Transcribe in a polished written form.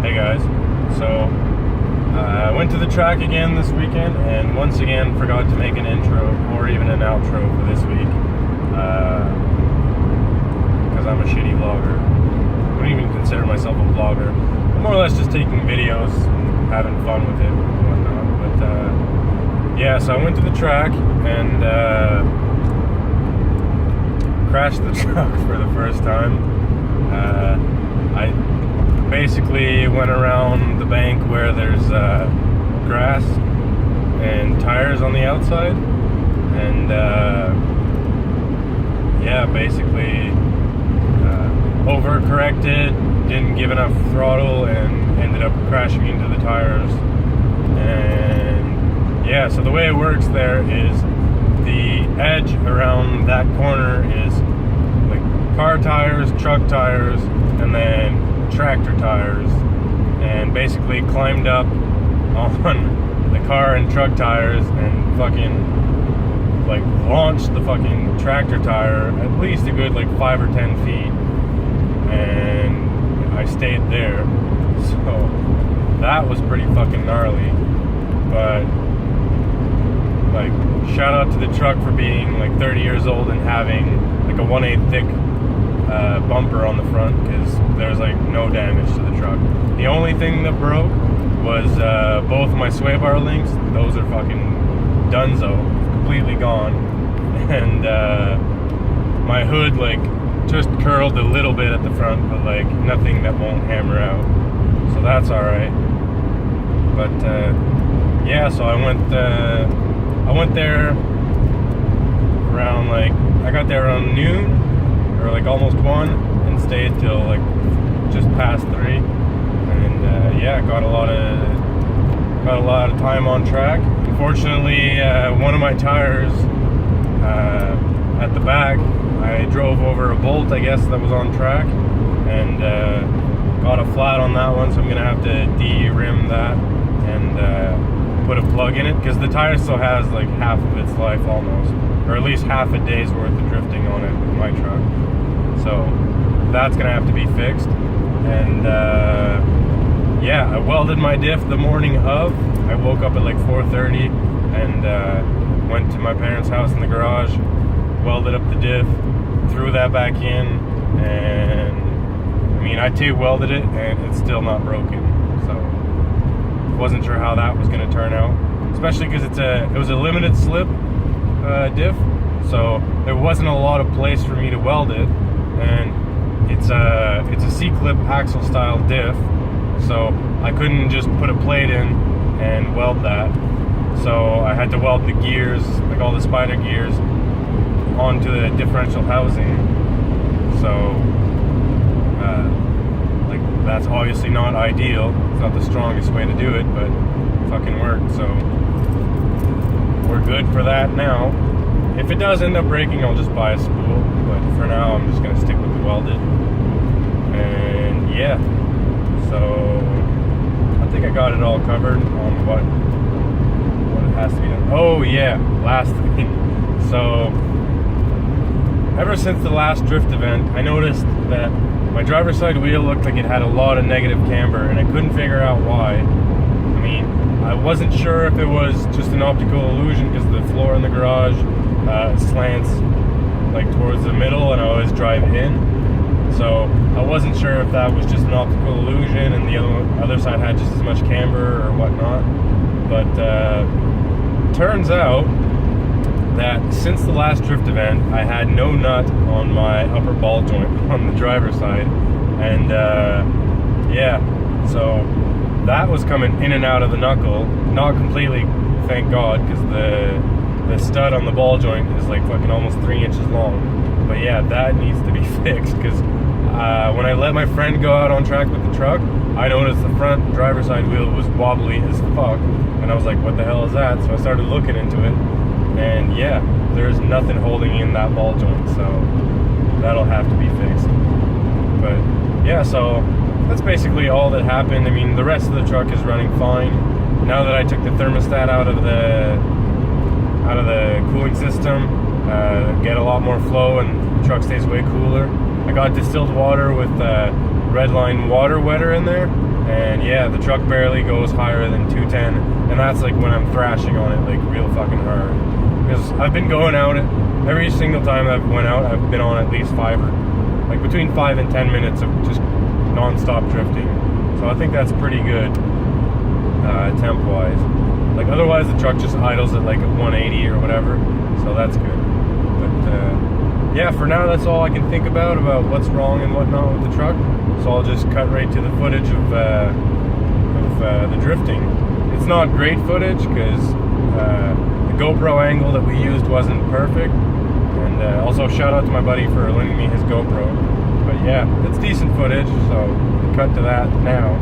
Hey guys, so I went to the track again this weekend and once again forgot to make an intro or even an outro for this week because I'm a shitty vlogger. I wouldn't even consider myself a vlogger. I'm more or less just taking videos and having fun with it and whatnot. But yeah, so I went to the track and crashed the truck for the first time. I basically went around the bank where there's grass and tires on the outside, and yeah, basically overcorrected, didn't give enough throttle, and ended up crashing into the tires. And yeah, so the way it works there is the edge around that corner is like car tires, truck tires, and then tractor tires, and basically climbed up on the car and truck tires and fucking like launched the fucking tractor tire at least a good like 5 or 10 feet, and I stayed there. So that was pretty fucking gnarly. But like, shout out to the truck for being like 30 years old and having like a 1/8 thick bumper on the front, because there's like no damage to the truck. The only thing that broke was both my sway bar links. Those are fucking donezo, completely gone. And my hood like just curled a little bit at the front, but like nothing that won't hammer out, so that's all right. But yeah, so I went there around like, I got there around noon or like almost 1, and stayed till like just past 3, and yeah, got a lot of time on track. Unfortunately, one of my tires at the back, I drove over a bolt, I guess, that was on track, and got a flat on that one, so I'm gonna have to de-rim that and put a plug in it, because the tire still has like half of its life almost, or at least half a day's worth of drifting on it with my truck. So that's gonna have to be fixed. And yeah, I welded my diff the morning of. I woke up at like 4:30 and went to my parents' house in the garage, welded up the diff, threw that back in, and I mean, I welded it and it's still not broken. So wasn't sure how that was gonna turn out, especially because it was a limited slip diff, so there wasn't a lot of place for me to weld it, and it's a C-clip axle style diff, so I couldn't just put a plate in and weld that. So I had to weld the gears, like all the spider gears, onto the differential housing. So like, that's obviously not ideal. It's not the strongest way to do it, but it fucking worked. So we're good for that now. If it does end up breaking, I'll just buy a spool, but for now I'm just gonna stick with the welded. And yeah, so I think I got it all covered on what it has to be done. Oh yeah, last thing. So ever since the last drift event, I noticed that my driver's side wheel looked like it had a lot of negative camber, and I couldn't figure out why. I mean, I wasn't sure if it was just an optical illusion because the floor in the garage slants like towards the middle, and I always drive in. So I wasn't sure if that was just an optical illusion and the other side had just as much camber or whatnot. But turns out that since the last drift event, I had no nut on my upper ball joint on the driver's side, and yeah, so that was coming in and out of the knuckle, not completely, thank God, because the stud on the ball joint is like fucking almost 3 inches long. But yeah, that needs to be fixed, because when I let my friend go out on track with the truck, I noticed the front driver's side wheel was wobbly as fuck, and I was like, what the hell is that? So I started looking into it, and yeah, there's nothing holding in that ball joint, so that'll have to be fixed. But yeah, so that's basically all that happened. I mean, the rest of the truck is running fine. Now that I took the thermostat out of the cooling system, get a lot more flow, and the truck stays way cooler. I got distilled water with Redline water wetter in there, And yeah, the truck barely goes higher than 210, and that's like when I'm thrashing on it like real fucking hard. Because I've been going out every single time I've went out, I've been on at least like between 5 and 10 minutes of just non-stop drifting. So I think that's pretty good temp wise. Like otherwise the truck just idles at like 180 or whatever, so that's good. But yeah, for now that's all I can think about what's wrong and whatnot with the truck. So I'll just cut right to the footage of the drifting. It's not great footage because the GoPro angle that we used wasn't perfect. And also shout out to my buddy for lending me his GoPro. But yeah, it's decent footage, so cut to that now.